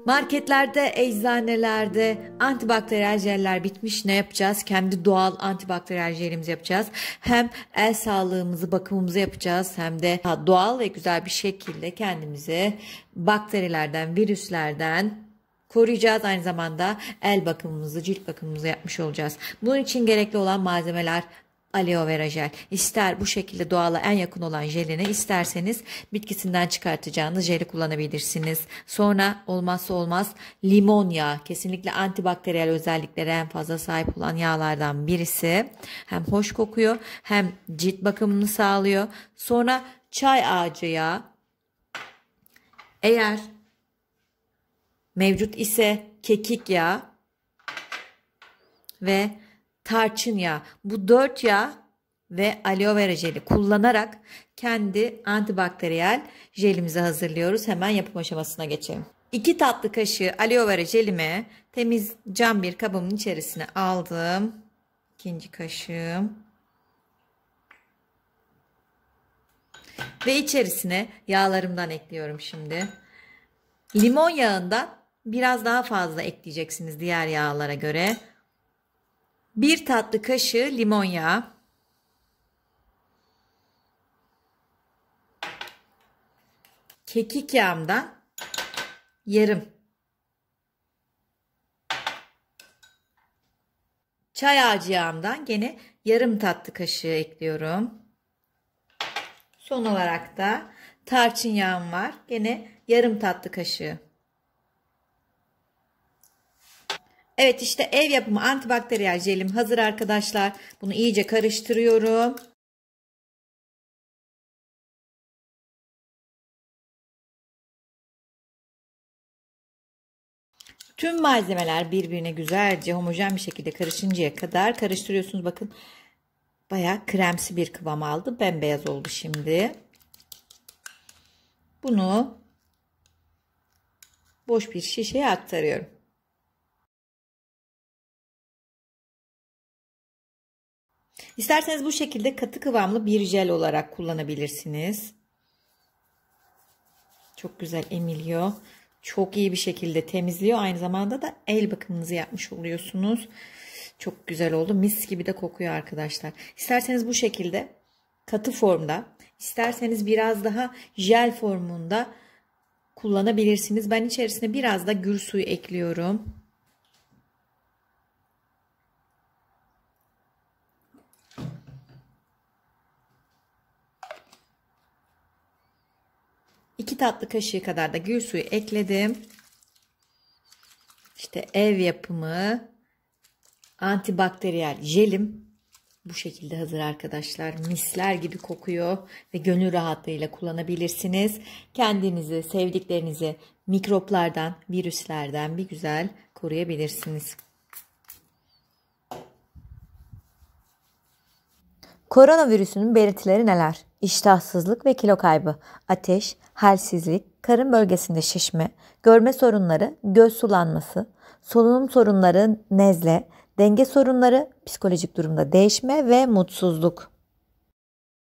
Marketlerde, eczanelerde antibakteriyel jeller bitmiş. Ne yapacağız? Kendi doğal antibakteriyel jelimizi yapacağız. Hem el sağlığımızı, bakımımızı yapacağız. Hem de doğal ve güzel bir şekilde kendimizi bakterilerden, virüslerden koruyacağız. Aynı zamanda el bakımımızı, cilt bakımımızı yapmış olacağız. Bunun için gerekli olan malzemeler: aloe vera jel. İster bu şekilde doğala en yakın olan jelini, isterseniz bitkisinden çıkartacağınız jeli kullanabilirsiniz. Sonra olmazsa olmaz limon yağı. Kesinlikle antibakteriyel özelliklere en fazla sahip olan yağlardan birisi. Hem hoş kokuyor hem cilt bakımını sağlıyor. Sonra çay ağacı yağı. Eğer mevcut ise kekik yağı ve tarçın yağı. Bu 4 yağ ve aloe vera jeli kullanarak kendi antibakteriyel jelimizi hazırlıyoruz. Hemen yapım aşamasına geçelim. 2 tatlı kaşığı aloe vera jelimi temiz cam bir kabımın içerisine aldım. 2. kaşığım. Ve içerisine yağlarımdan ekliyorum şimdi. Limon yağından biraz daha fazla ekleyeceksiniz diğer yağlara göre. 1 tatlı kaşığı limon yağı. Kekik yağımdan yarım. Çay ağacı yağımdan gene yarım tatlı kaşığı ekliyorum. Son olarak da tarçın yağım var. Gene yarım tatlı kaşığı. Evet, işte ev yapımı antibakteriyel jelim hazır arkadaşlar. Bunu iyice karıştırıyorum. Tüm malzemeler birbirine güzelce homojen bir şekilde karışıncaya kadar karıştırıyorsunuz. Bakın bayağı kremsi bir kıvam aldı. Bembeyaz oldu şimdi. Bunu boş bir şişeye aktarıyorum. İsterseniz bu şekilde katı kıvamlı bir jel olarak kullanabilirsiniz. Çok güzel emiliyor. Çok iyi bir şekilde temizliyor. Aynı zamanda da el bakımınızı yapmış oluyorsunuz. Çok güzel oldu. Mis gibi de kokuyor arkadaşlar. İsterseniz bu şekilde katı formda, isterseniz biraz daha jel formunda kullanabilirsiniz. Ben içerisine biraz da gül suyu ekliyorum. İki tatlı kaşığı kadar da gül suyu ekledim. İşte ev yapımı antibakteriyel jelim bu şekilde hazır arkadaşlar. Misler gibi kokuyor ve gönül rahatlığıyla kullanabilirsiniz. Kendinizi, sevdiklerinizi mikroplardan, virüslerden bir güzel koruyabilirsiniz. Koronavirüsünün belirtileri neler? İştahsızlık ve kilo kaybı, ateş, halsizlik, karın bölgesinde şişme, görme sorunları, göz sulanması, solunum sorunları, nezle, denge sorunları, psikolojik durumda değişme ve mutsuzluk.